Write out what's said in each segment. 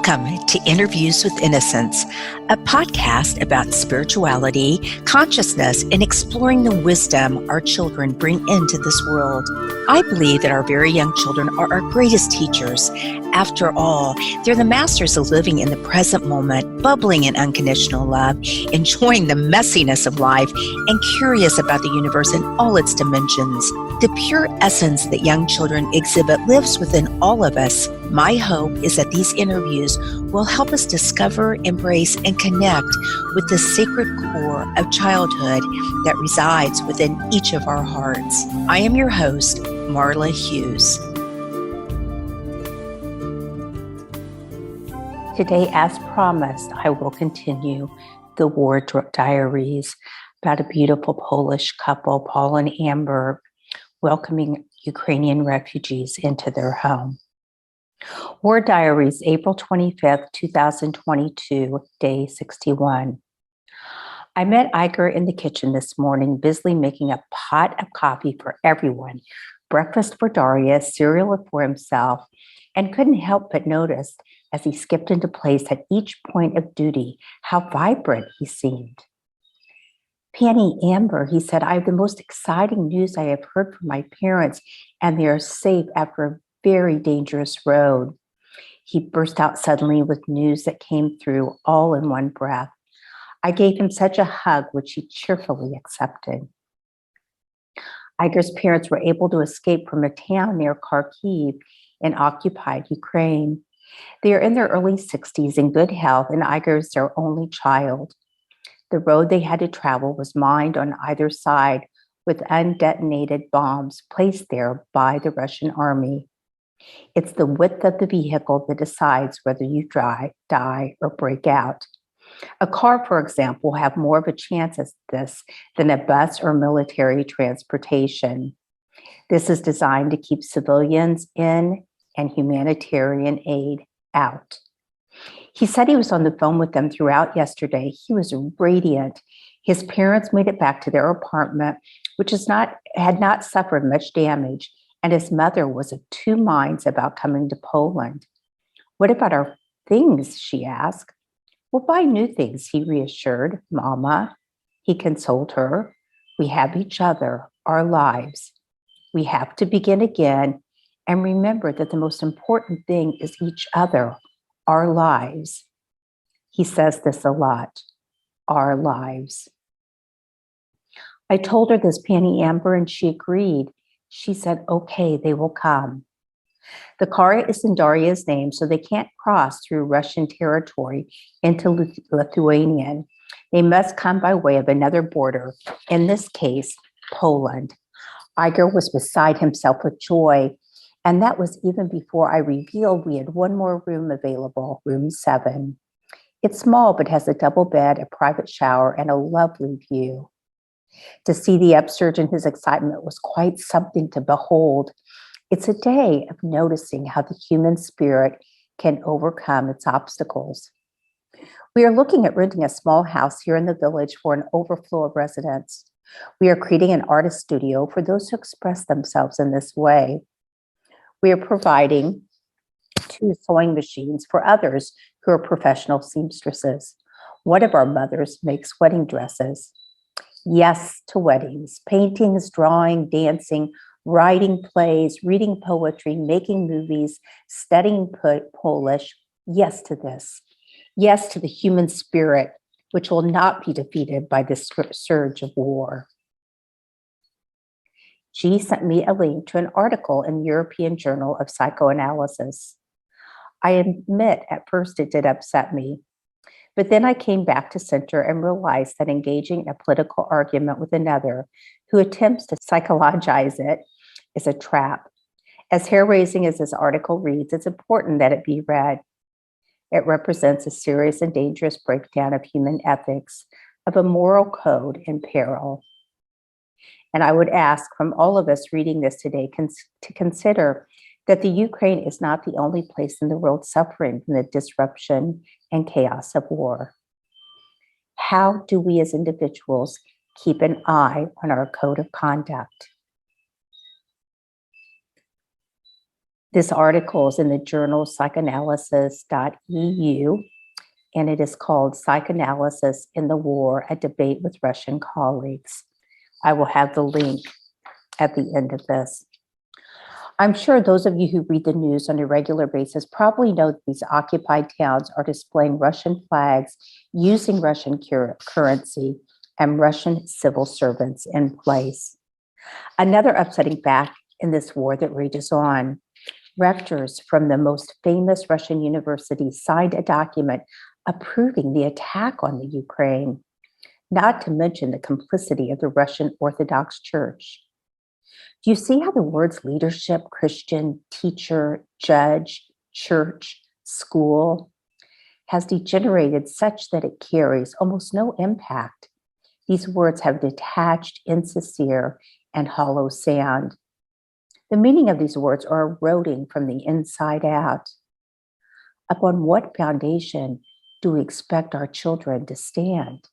Welcome to Interviews with Innocence, a podcast about spirituality, consciousness, and exploring the wisdom our children bring into this world. I believe that our very young children are our greatest teachers. After all, they're the masters of living in the present moment, bubbling in unconditional love, enjoying the messiness of life, and curious about the universe in all its dimensions. The pure essence that young children exhibit lives within all of us. My hope is that these interviews will help us discover, embrace, and connect with the sacred core of childhood that resides within each of our hearts. I am your host, Marla Hughes. Today, as promised, I will continue the War Diaries about a beautiful Polish couple, Paul and Amber, welcoming Ukrainian refugees into their home. War Diaries, April 25th, 2022, day 61. I met Igor in the kitchen this morning, busily making a pot of coffee for everyone, breakfast for Daria, cereal for himself, and couldn't help but notice as he skipped into place at each point of duty how vibrant he seemed. Penny, Amber, he said, I have the most exciting news I have heard from my parents, and they are safe after a very dangerous road. He burst out suddenly with news that came through all in one breath. I gave him such a hug, which he cheerfully accepted. Igor's parents were able to escape from a town near Kharkiv in occupied Ukraine. They are in their early 60s in good health, and Igor is their only child. The road they had to travel was mined on either side with undetonated bombs placed there by the Russian army. It's the width of the vehicle that decides whether you die, or break out. A car, for example, will have more of a chance at this than a bus or military transportation. This is designed to keep civilians in and humanitarian aid out. He said he was on the phone with them throughout yesterday. He was radiant. His parents made it back to their apartment, which had not suffered much damage, and his mother was of two minds about coming to Poland. What about our things, she asked. We'll buy new things, he reassured. Mama, he consoled her. We have each other, our lives. We have to begin again and remember that the most important thing is each other, our lives. He says this a lot, our lives. I told her this, Penny, Amber, and she agreed. She said, okay, they will come. The car is in Daria's name, so they can't cross through Russian territory into Lithuanian. They must come by way of another border, in this case, Poland. Igor was beside himself with joy, and that was even before I revealed we had one more room available, room 7. It's small, but has a double bed, a private shower, and a lovely view. To see the upsurge in his excitement was quite something to behold. It's a day of noticing how the human spirit can overcome its obstacles. We are looking at renting a small house here in the village for an overflow of residents. We are creating an artist studio for those who express themselves in this way. We are providing 2 sewing machines for others who are professional seamstresses. One of our mothers makes wedding dresses. Yes to weddings, paintings, drawing, dancing, writing plays, reading poetry, making movies, studying Polish. Yes to this. Yes to the human spirit, which will not be defeated by this surge of war. She sent me a link to an article in the European Journal of Psychoanalysis. I admit at first it did upset me, but then I came back to center and realized that engaging in a political argument with another who attempts to psychologize it is a trap. As hair-raising as this article reads, it's important that it be read. It represents a serious and dangerous breakdown of human ethics, of a moral code in peril. And I would ask from all of us reading this today to consider that the Ukraine is not the only place in the world suffering from the disruption and chaos of war. How do we as individuals keep an eye on our code of conduct? This article is in the journal psychoanalysis.eu, and it is called Psychoanalysis in the War, a Debate with Russian Colleagues. I will have the link at the end of this. I'm sure those of you who read the news on a regular basis probably know that these occupied towns are displaying Russian flags, using Russian currency, and Russian civil servants in place. Another upsetting fact in this war that rages on: rectors from the most famous Russian universities signed a document approving the attack on the Ukraine, not to mention the complicity of the Russian Orthodox Church. Do you see how the words leadership, Christian, teacher, judge, church, school has degenerated such that it carries almost no impact? These words have detached, insincere, and hollow sound. The meaning of these words are eroding from the inside out. Upon what foundation do we expect our children to stand?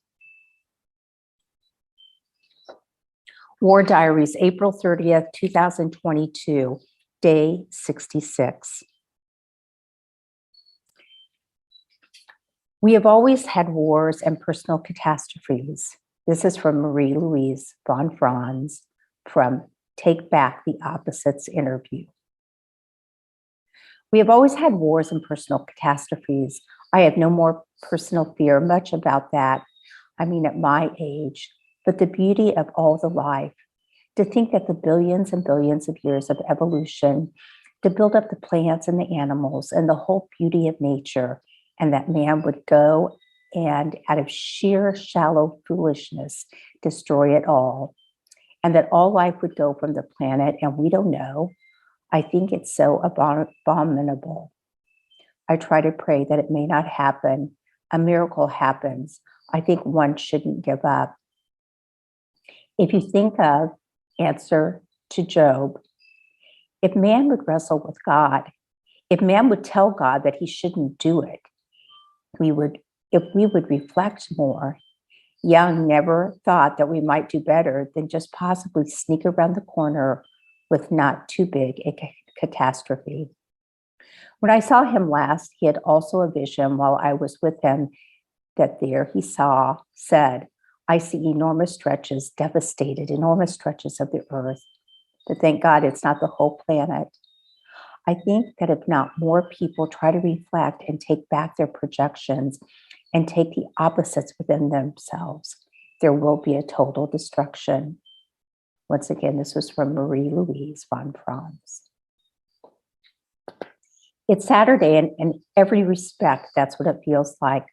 War Diaries, April 30th, 2022, day 66. We have always had wars and personal catastrophes. This is from Marie-Louise von Franz from Take Back the Opposites interview. We have always had wars and personal catastrophes. I have no more personal fear much about that. I mean, at my age, but the beauty of all the life, to think that the billions and billions of years of evolution, to build up the plants and the animals and the whole beauty of nature, and that man would go and out of sheer shallow foolishness, destroy it all, and that all life would go from the planet and we don't know. I think it's so abominable. I try to pray that it may not happen. A miracle happens. I think one shouldn't give up. If you think of answer to Job, if man would wrestle with God, if man would tell God that he shouldn't do it, if we would reflect more. Young never thought that we might do better than just possibly sneak around the corner with not too big a catastrophe. When I saw him last, he had also a vision while I was with him that there he said, I see enormous stretches, devastated, enormous stretches of the earth. But thank God it's not the whole planet. I think that if not more people try to reflect and take back their projections and take the opposites within themselves, there will be a total destruction. Once again, this was from Marie-Louise von Franz. It's Saturday, and in every respect, that's what it feels like.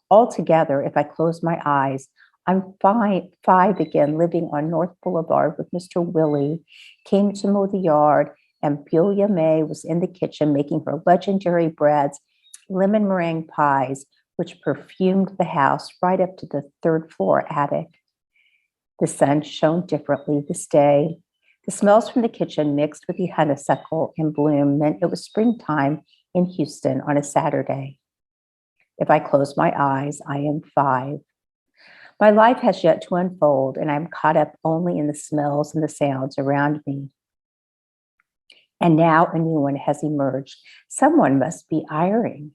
Altogether, if I close my eyes, I'm five again, living on North Boulevard with Mr. Willie, came to mow the yard, and Beulah May was in the kitchen making her legendary breads, lemon meringue pies, which perfumed the house right up to the third floor attic. The sun shone differently this day. The smells from the kitchen mixed with the honeysuckle in bloom meant it was springtime in Houston on a Saturday. If I close my eyes, I am 5. My life has yet to unfold, and I'm caught up only in the smells and the sounds around me. And now a new one has emerged. Someone must be ironing.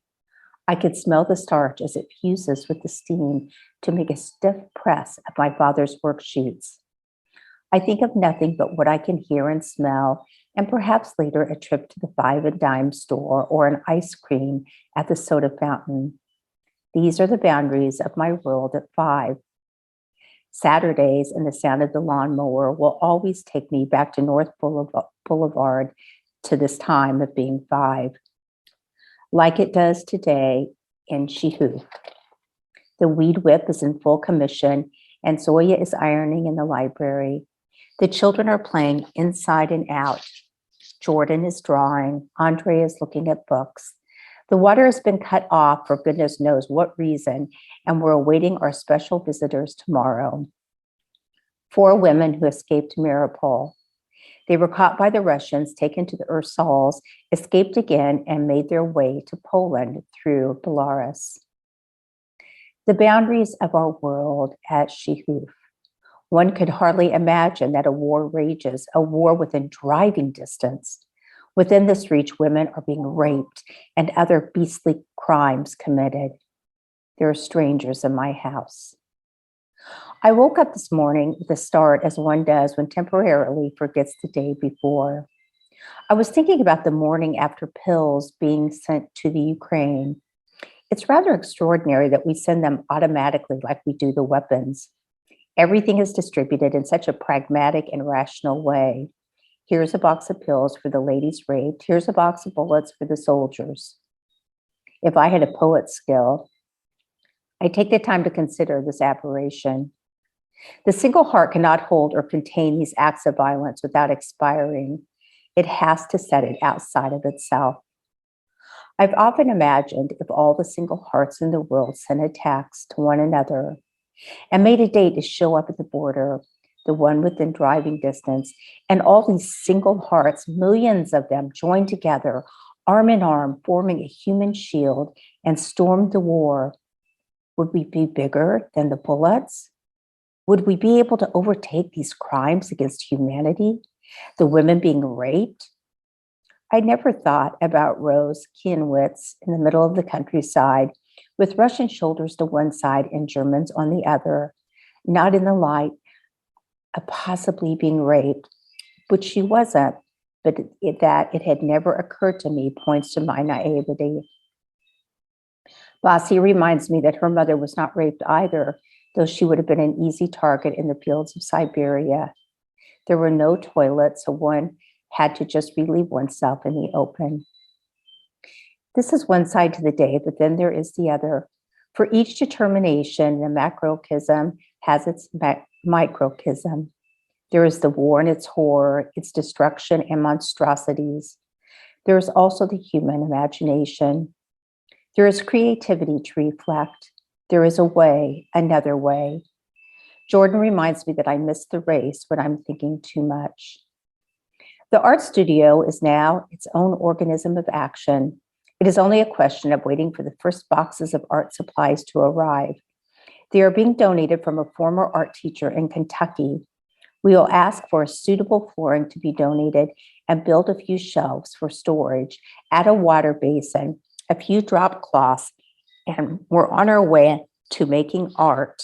I could smell the starch as it fuses with the steam to make a stiff press of my father's worksheets. I think of nothing but what I can hear and smell, and perhaps later a trip to the 5 and dime store or an ice cream at the soda fountain. These are the boundaries of my world at 5. Saturdays and the sound of the lawnmower will always take me back to North Boulevard to this time of being 5. Like it does today in Sichow. The weed whip is in full commission, and Zoya is ironing in the library. The children are playing inside and out. Jordan is drawing. Andre is looking at books. The water has been cut off for goodness knows what reason, and we're awaiting our special visitors tomorrow. 4 women who escaped Mariupol. They were caught by the Russians, taken to the Ursals, escaped again, and made their way to Poland through Belarus. The boundaries of our world at Sichow. One could hardly imagine that a war rages, a war within driving distance. Within this reach, women are being raped and other beastly crimes committed. There are strangers in my house. I woke up this morning with a start, as one does when temporarily forgets the day before. I was thinking about the morning after pills being sent to the Ukraine. It's rather extraordinary that we send them automatically like we do the weapons. Everything is distributed in such a pragmatic and rational way. Here's a box of pills for the ladies raped. Here's a box of bullets for the soldiers. If I had a poet's skill, I take the time to consider this aberration. The single heart cannot hold or contain these acts of violence without expiring. It has to set it outside of itself. I've often imagined if all the single hearts in the world sent a text to one another and made a date to show up at the border, the one within driving distance, and all these single hearts, millions of them, joined together, arm in arm, forming a human shield, and stormed the war. Would we be bigger than the bullets? Would we be able to overtake these crimes against humanity, the women being raped? I never thought about Rose Kieniewicz in the middle of the countryside, with Russian shoulders to one side and Germans on the other, not in the light of possibly being raped, which she wasn't, but that it had never occurred to me points to my naivety. Basi reminds me that her mother was not raped either, though she would have been an easy target in the fields of Siberia. There were no toilets, so one had to just relieve oneself in the open. This is one side to the day, but then there is the other. For each determination, the macrochism has its microchism. There is the war and its horror, its destruction and monstrosities. There is also the human imagination. There is creativity to reflect. There is a way, another way. Jordan reminds me that I miss the race when I'm thinking too much. The art studio is now its own organism of action. It is only a question of waiting for the first boxes of art supplies to arrive. They are being donated from a former art teacher in Kentucky. We will ask for a suitable flooring to be donated and build a few shelves for storage, add a water basin, a few drop cloths, and we're on our way to making art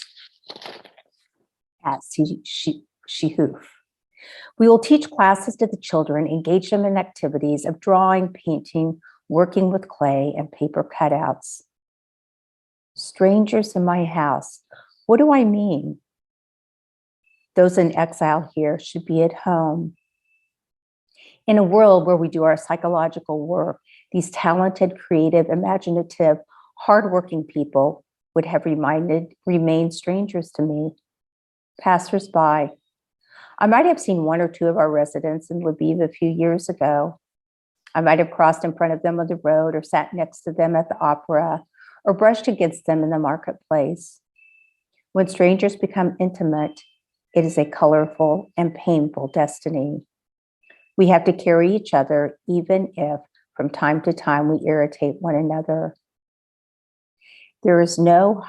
at Sichow. We will teach classes to the children, engage them in activities of drawing, painting, working with clay and paper cutouts. Strangers in my house. What do I mean? Those in exile here should be at home. In a world where we do our psychological work, these talented, creative, imaginative, hardworking people would have remained strangers to me, passers-by. I might have seen one or two of our residents in Lviv a few years ago. I might have crossed in front of them on the road or sat next to them at the opera or brushed against them in the marketplace. When strangers become intimate, it is a colorful and painful destiny. We have to carry each other, even if from time to time we irritate one another. There is no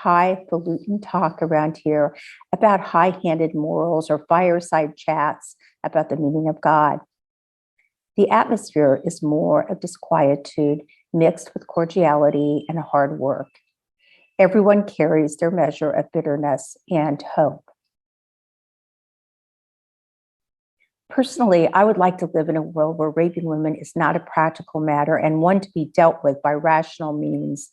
highfalutin talk around here about high-handed morals or fireside chats about the meaning of God. The atmosphere is more of disquietude mixed with cordiality and hard work. Everyone carries their measure of bitterness and hope. Personally, I would like to live in a world where raping women is not a practical matter and one to be dealt with by rational means.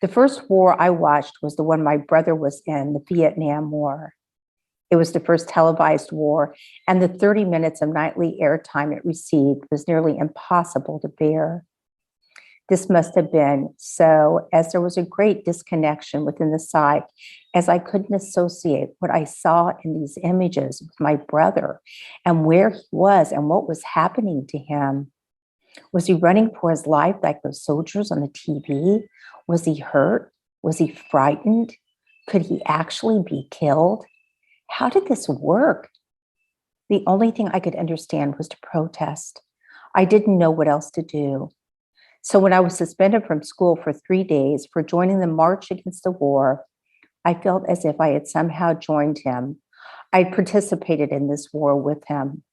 The first war I watched was the one my brother was in, the Vietnam War. It was the first televised war, and the 30 minutes of nightly airtime it received was nearly impossible to bear. This must have been so, as there was a great disconnection within the psyche, as I couldn't associate what I saw in these images with my brother and where he was and what was happening to him. Was he running for his life like those soldiers on the TV? Was he hurt? Was he frightened? Could he actually be killed? How did this work? The only thing I could understand was to protest. I didn't know what else to do. So when I was suspended from school for 3 days for joining the March Against the War, I felt as if I had somehow joined him. I participated in this war with him.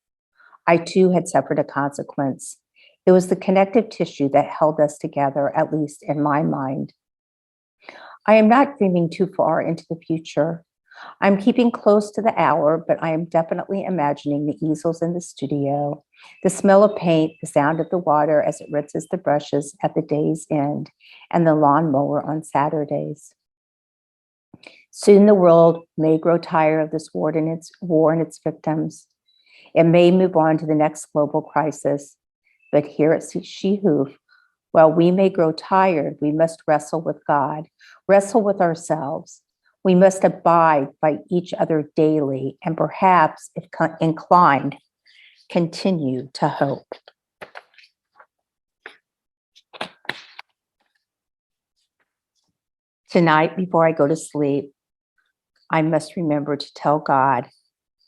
I too had suffered a consequence. It was the connective tissue that held us together, at least in my mind. I am not dreaming too far into the future. I'm keeping close to the hour, but I am definitely imagining the easels in the studio, the smell of paint, the sound of the water as it rinses the brushes at the day's end, and the lawnmower on Saturdays. Soon the world may grow tired of this war and its victims. It may move on to the next global crisis, but here at Sichow, while we may grow tired, we must wrestle with God, wrestle with ourselves. We must abide by each other daily, and perhaps, if inclined, continue to hope. Tonight, before I go to sleep, I must remember to tell God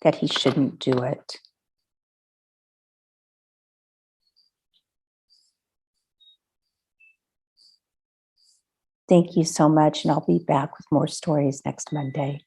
that he shouldn't do it. Thank you so much, and I'll be back with more stories next Monday.